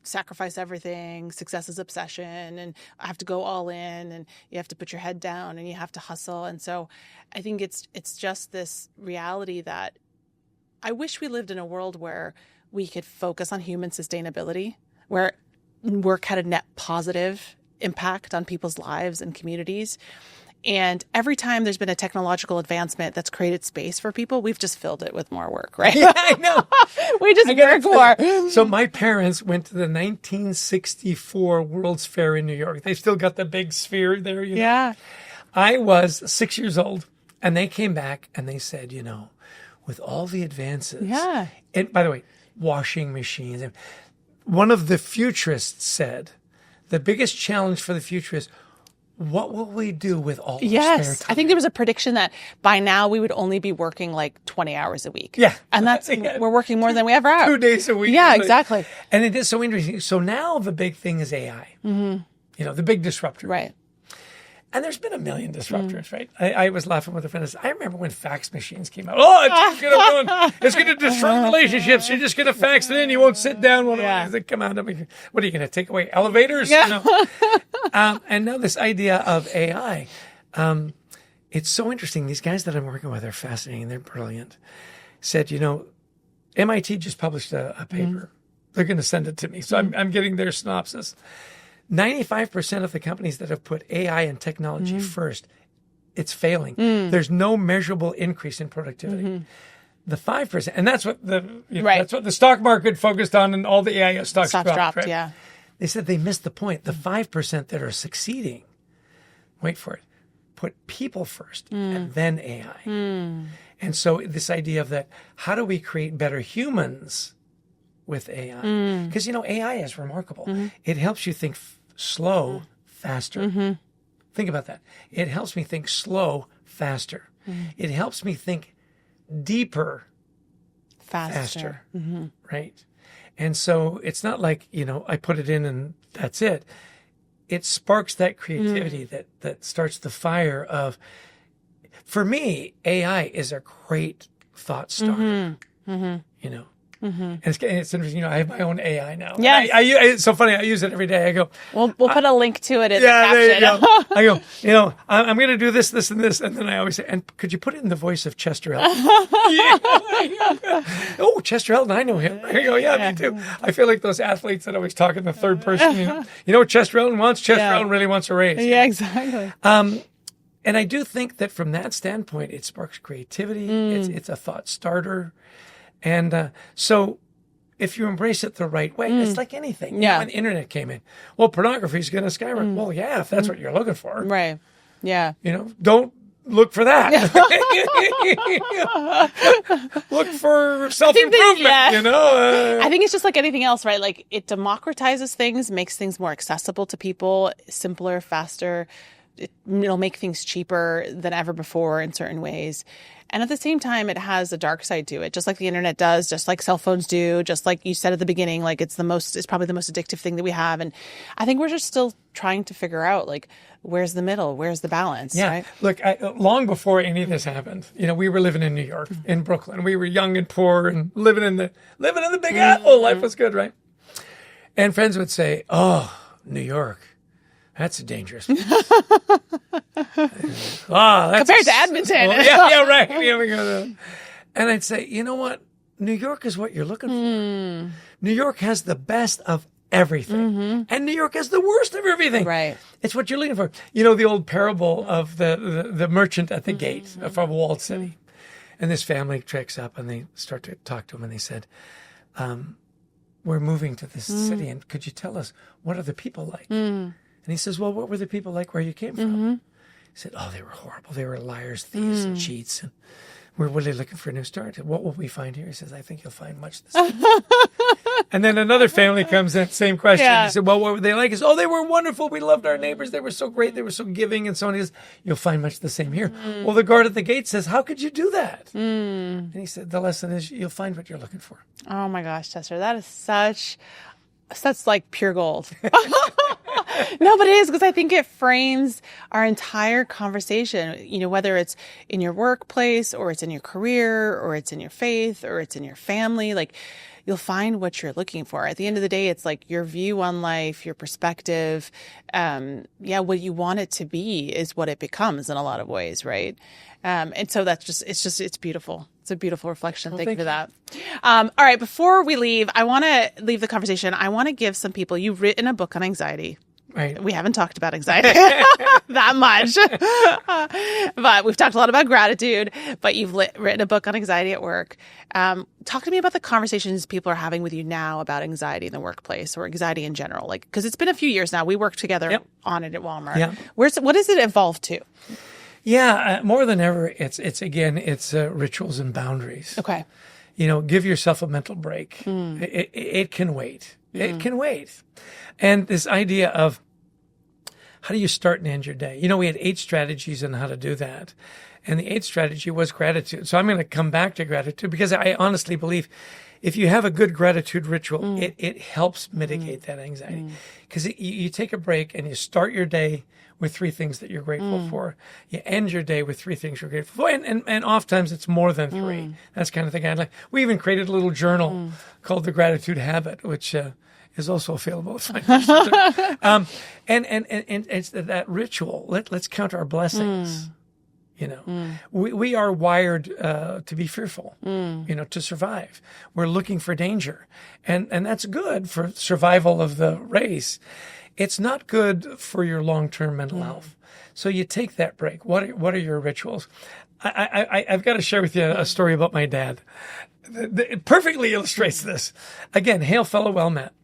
sacrifice everything, success is obsession, and I have to go all in, and you have to put your head down and you have to hustle. And so I think it's just this reality that I wish we lived in a world where we could focus on human sustainability, where work had a net positive impact on people's lives and communities. And every time there's been a technological advancement that's created space for people, we've just filled it with more work, right? Yeah, I know. We just work more. So my parents went to the 1964 World's Fair in New York. They still got the big sphere there. Yeah. I was 6 years old, and they came back and they said, with all the advances. Yeah. And by the way, washing machines. One of the futurists said, the biggest challenge for the future is, what will we do with all the spare time? I think there was a prediction that by now we would only be working like 20 hours a week. Yeah. And that's, we're working more than we ever have. 2 days a week. Yeah, exactly. And it is so interesting. So now the big thing is AI. The big disruptor. Right. And there's been a million disruptors, right? I was laughing with a friend. I remember when fax machines came out. Oh, it's going to destroy relationships. You're just going to fax it in. You won't sit down when they come out. I mean, what are you going to take away? Elevators? Yeah. And now this idea of AI, it's so interesting. These guys that I'm working with are fascinating. They're brilliant. Said, MIT just published a paper. They're going to send it to me. So I'm getting their synopsis. 95% of the companies that have put AI and technology first, it's failing. There's no measurable increase in productivity. The 5%, and that's what that's what the stock market focused on, and all the AI stocks dropped. Right? Yeah. They said they missed the point. The 5% that are succeeding, wait for it, put people first and then AI. And so this idea of that, how do we create better humans with AI? Because, AI is remarkable. It helps you think slow, faster. Think about that. It helps me think slow, faster. It helps me think deeper, faster. Right? And so it's not like, I put it in and that's it. It sparks that creativity that starts the fire of, for me, AI is a great thought starter, And it's interesting, I have my own AI now. Yes. It's so funny. I use it every day. I go, we'll put a link to it in the caption. There you go. I go, I'm going to do this, this, and this. And then I always say, and could you put it in the voice of Chester Elton? Oh, Chester Elton, I know him. I go, yeah, me too. I feel like those athletes that always talk in the third person. You know what Chester Elton wants? Chester Elton really wants a raise. Yeah, exactly. And I do think that from that standpoint, it sparks creativity. It's a thought starter. And so if you embrace it the right way, it's like anything. Yeah. When the internet came in, well, pornography is going to skyrocket. Well, yeah, if that's what you're looking for. Right. Yeah. Don't look for that. Look for self-improvement, I think it's just like anything else, right? Like it democratizes things, makes things more accessible to people, simpler, faster. It'll make things cheaper than ever before in certain ways. And at the same time, it has a dark side to it, just like the internet does, just like cell phones do, just like you said at the beginning, like it's probably the most addictive thing that we have. And I think we're just still trying to figure out, like, where's the middle? Where's the balance? Yeah. Right? Look, long before any of this happened, we were living in New York, in Brooklyn. We were young and poor and living in the Big Apple. Life was good, right? And friends would say, oh, New York. That's a dangerous place. Compared to Edmonton. Yeah, right. Here we go. And I'd say, you know what? New York is what you're looking for. New York has the best of everything. And New York has the worst of everything. Right. It's what you're looking for. The old parable of the merchant at the gate of a walled city. And this family treks up and they start to talk to him and they said, we're moving to this city and could you tell us, what are the people like? And he says, well, what were the people like where you came from? He said, oh, they were horrible. They were liars, thieves, and cheats. And we're really looking for a new start. What will we find here? He says, I think you'll find much the same. And then another family comes in, same question. Yeah. He said, well, what were they like? He said, oh, they were wonderful. We loved our neighbors. They were so great. They were so giving. And so on. He says, you'll find much the same here. Well, the guard at the gate says, how could you do that? And he said, the lesson is you'll find what you're looking for. Oh, my gosh, Chester. That is that's like pure gold. No, but it is, because I think it frames our entire conversation, whether it's in your workplace or it's in your career or it's in your faith or it's in your family, like you'll find what you're looking for. At the end of the day, it's like your view on life, your perspective. What you want it to be is what it becomes in a lot of ways. Right. And so it's beautiful. It's a beautiful reflection. Thank you for that. All right. Before we leave, I want to leave the conversation. I want to give some people, you've written a book on anxiety. Right. We haven't talked about anxiety that much, but we've talked a lot about gratitude, but you've written a book on anxiety at work. Talk to me about the conversations people are having with you now about anxiety in the workplace or anxiety in general, because it's been a few years now. We worked together on it at Walmart. Yeah. What does it evolve to? Yeah, more than ever, it's rituals and boundaries. Okay. Give yourself a mental break. It can wait. It can wait. And this idea of how do you start and end your day? We had 8 strategies on how to do that. And the 8th strategy was gratitude. So I'm going to come back to gratitude because I honestly believe if you have a good gratitude ritual, it helps mitigate that anxiety. Because you take a break and you start your day with 3 things that you're grateful for. You end your day with 3 things you're grateful for. And oftentimes it's more than 3. That's kind of the guideline. We even created a little journal called the Gratitude Habit, which is also available. And it's that ritual. Let's count our blessings. We are wired to be fearful, to survive. We're looking for danger. And that's good for survival of the race. It's not good for your long-term mental health. So you take that break. What are your rituals? I've got to share with you a story about my dad. It perfectly illustrates this. Again, hail fellow well met.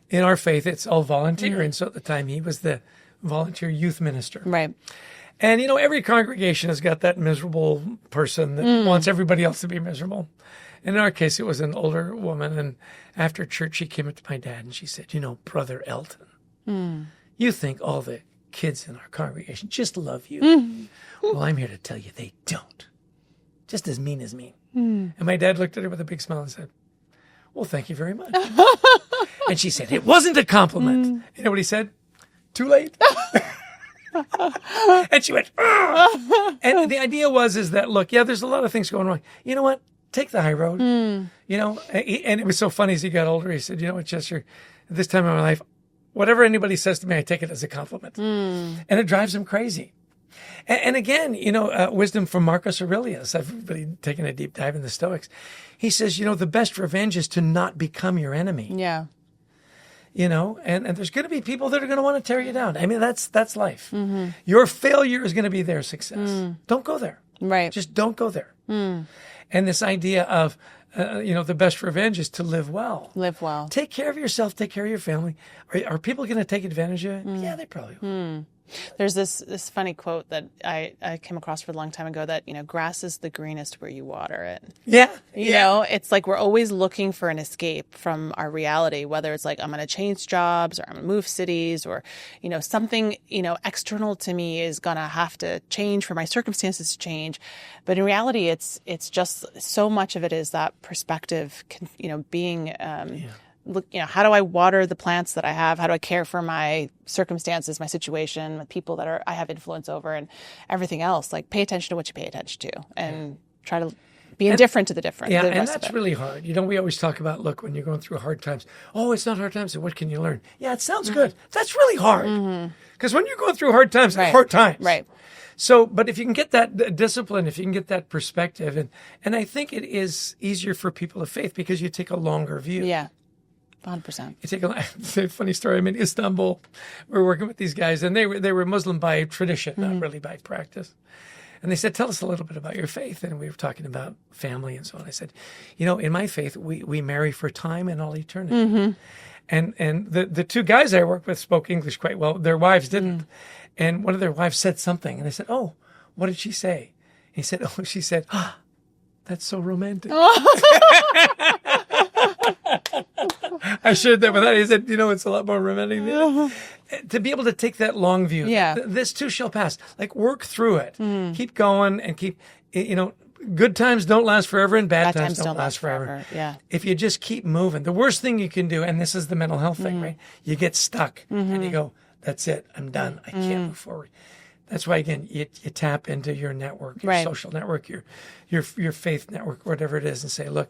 In our faith, it's all volunteer. And so at the time, he was the volunteer youth minister. Right. And, every congregation has got that miserable person that wants everybody else to be miserable. And in our case, it was an older woman. And after church, she came up to my dad and she said, Brother Elton, you think all the kids in our congregation just love you. Well, I'm here to tell you they don't. Just as mean as mean. And my dad looked at her with a big smile and said, well, thank you very much. And she said, it wasn't a compliment. You know what he said? Too late. And she went, ugh. And the idea is that, look, there's a lot of things going wrong. You know what? Take the high road. And it was so funny as he got older. He said, you know what, Chester, at this time in my life, whatever anybody says to me, I take it as a compliment. And it drives him crazy. And again, wisdom from Marcus Aurelius. I've really taken a deep dive in the Stoics. He says, the best revenge is to not become your enemy. Yeah. And there's going to be people that are going to want to tear you down. I mean, that's life. Your failure is going to be their success. Don't go there. Right. Just don't go there. And this idea of, the best revenge is to live well. Live well. Take care of yourself. Take care of your family. Are people going to take advantage of you? Yeah, they probably will. There's this funny quote that I came across for a long time ago that, grass is the greenest where you water it. Yeah. You know, it's like we're always looking for an escape from our reality, whether it's like I'm going to change jobs or I'm going to move cities or, something, external to me is going to have to change for my circumstances to change. But in reality, it's just so much of it is that perspective, being look, how do I water the plants that I have? How do I care for my circumstances, my situation, the people that I have influence over, and everything else? Like, pay attention to what you pay attention to, and try to be indifferent to the different. Yeah, and that's really hard. We always talk about, look, when you're going through hard times, it's not hard times, so what can you learn? Yeah, it sounds good. That's really hard. Because when you're going through hard times, it's hard times. Right. So, but if you can get that discipline, if you can get that perspective, and I think it is easier for people of faith because you take a longer view. Yeah. 100%. It's a funny story. I'm in Istanbul. We're working with these guys, and they were Muslim by tradition, not really by practice. And they said, tell us a little bit about your faith. And we were talking about family and so on. I said, in my faith, we marry for time and all eternity. And the 2 guys I worked with spoke English quite well. Their wives didn't. And one of their wives said something. And I said, oh, what did she say? And he said, she said, that's so romantic. I shared that with that. He said, it's a lot more romantic than to be able to take that long view. Yeah. This too shall pass. Like, work through it. Keep going and keep, good times don't last forever and bad times don't last forever. Yeah. If you just keep moving, the worst thing you can do, and this is the mental health thing, right? You get stuck and you go, that's it. I'm done. I can't move forward. That's why, again, you tap into your network, your social network, your faith network, whatever it is, and say, look,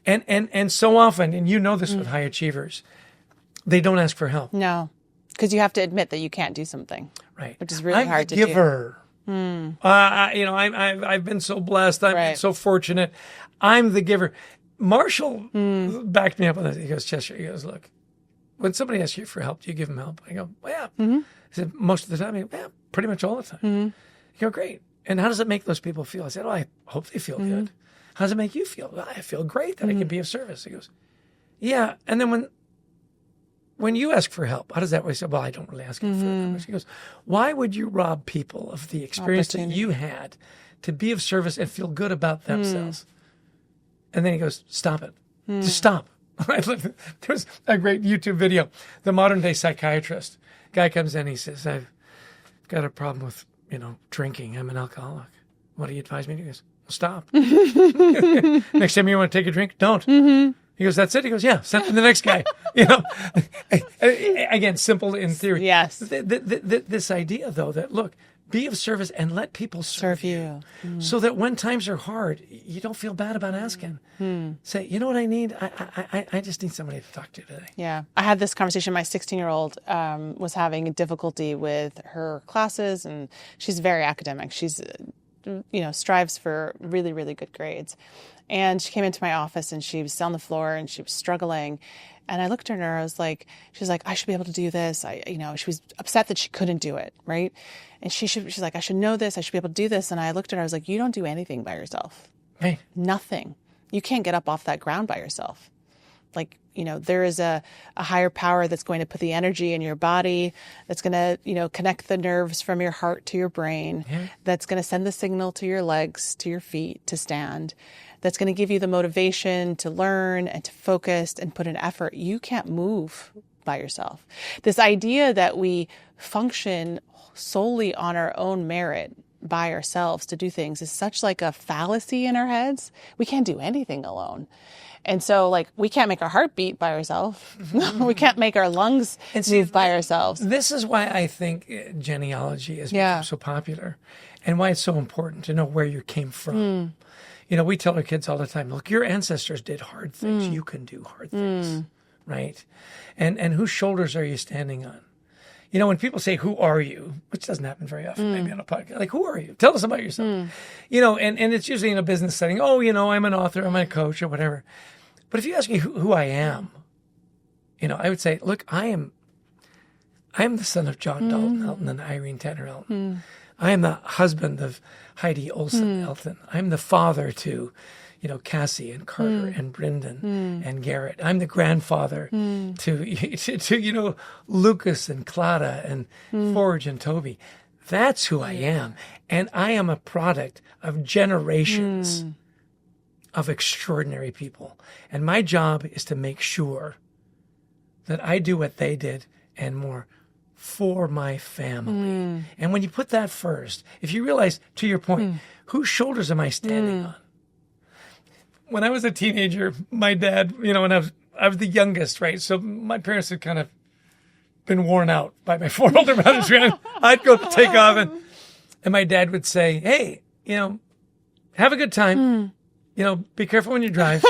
and so often, and this with high achievers, they don't ask for help. No, because you have to admit that you can't do something, right? Which is really hard to do. I'm the giver. I've been so blessed. I'm so fortunate. I'm the giver. Marshall backed me up on this. He goes, Chester, he goes, look, when somebody asks you for help, do you give them help? I go, well, yeah. He said, most of the time. Yeah, pretty much all the time. You go, great. And how does it make those people feel? I said, I hope they feel good. How does it make you feel? Well, I feel great that I can be of service. He goes, yeah. And then when you ask for help, how does that work? I said, well, I don't really ask for help. He goes, why would you rob people of the experience that you had to be of service and feel good about themselves? And then he goes, stop it. Just stop. There's a great YouTube video. The modern day psychiatrist. Guy comes in, he says, I've got a problem with, drinking. I'm an alcoholic. What do you advise me to do? He goes, stop. Next time you want to take a drink, don't. He goes, that's it? He goes, yeah, send to the next guy. Again, simple in theory. Yes. This idea, though, that, look, be of service and let people serve you. So that when times are hard, you don't feel bad about asking. Say, you know what I need? I just need somebody to talk to today. Yeah. I had this conversation. My 16-year-old was having difficulty with her classes, and she's very academic. She's, strives for really, really good grades. And she came into my office and she was on the floor and she was struggling. And I looked at her, I was like, she's like, I should be able to do this. She was upset that she couldn't do it. Right. And she's like, I should know this. I should be able to do this. And I looked at her, I was like, you don't do anything by yourself. Right. Nothing. You can't get up off that ground by yourself. Like, there is a higher power that's going to put the energy in your body, that's going to, connect the nerves from your heart to your brain, that's going to send the signal to your legs, to your feet to stand, that's going to give you the motivation to learn and to focus and put in effort. You can't move by yourself. This idea that we function solely on our own merit by ourselves to do things is such like a fallacy in our heads. We can't do anything alone. And so, we can't make our heart beat by ourselves. We can't make our lungs move by ourselves. This is why I think genealogy is so popular and why it's so important to know where you came from. We tell our kids all the time, look, your ancestors did hard things. You can do hard things, right? And whose shoulders are you standing on? When people say, who are you? Which doesn't happen very often, maybe on a podcast. Like, who are you? Tell us about yourself. And it's usually in a business setting. Oh, I'm an author, I'm a coach or whatever. But if you ask me who I am, I would say, look, I am the son of John Dalton Elton and Irene Tanner Elton. I am the husband of Heidi Olsen Elton. I'm the father to, Cassie and Carter and Brendan and Garrett. I'm the grandfather to Lucas and Clara and Forge and Toby. That's who I am. And I am a product of generations of extraordinary people. And my job is to make sure that I do what they did and more for my family. And when you put that first, if you realize, to your point, whose shoulders am I standing on? When I was a teenager, my dad, when I was the youngest, right? So my parents had kind of been worn out by my four older brothers. I'd go take off and my dad would say, hey, have a good time. Be careful when you drive.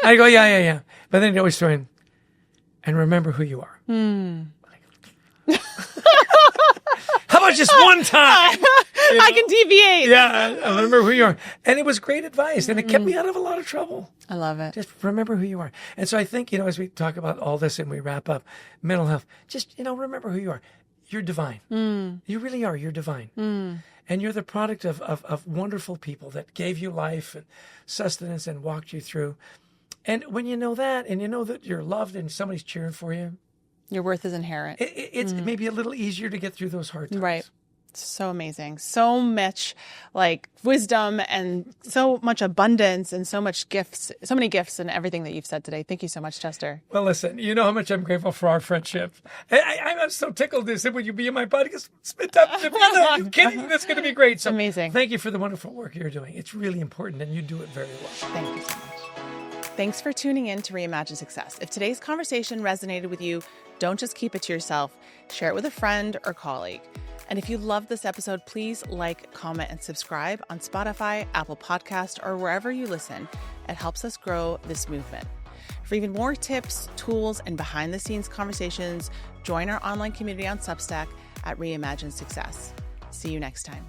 I go, yeah. But then he'd always throw in, and remember who you are. How about just one time? I can deviate. Yeah, I remember who you are. And it was great advice, and it kept me out of a lot of trouble. I love it. Just remember who you are. And so I think, as we talk about all this and we wrap up mental health, just, remember who you are. You're divine. You really are. You're divine. And you're the product of wonderful people that gave you life and sustenance and walked you through. And when you know that, and you know that you're loved and somebody's cheering for you, your worth is inherent. It's maybe a little easier to get through those hard times. Right. So amazing. So much wisdom and so much abundance and so many gifts and everything that you've said today. Thank you so much, Chester. Well, listen, you know how much I'm grateful for our friendship. I'm so tickled to say, would you be in my podcast? Are you kidding? That's going to be great. So amazing. Thank you for the wonderful work you're doing. It's really important and you do it very well. Thank you so much. Thanks for tuning in to Reimagine Success. If today's conversation resonated with you, don't just keep it to yourself. Share it with a friend or colleague. And if you loved this episode, please like, comment, and subscribe on Spotify, Apple Podcast, or wherever you listen. It helps us grow this movement. For even more tips, tools, and behind-the-scenes conversations, join our online community on Substack at Reimagine Success. See you next time.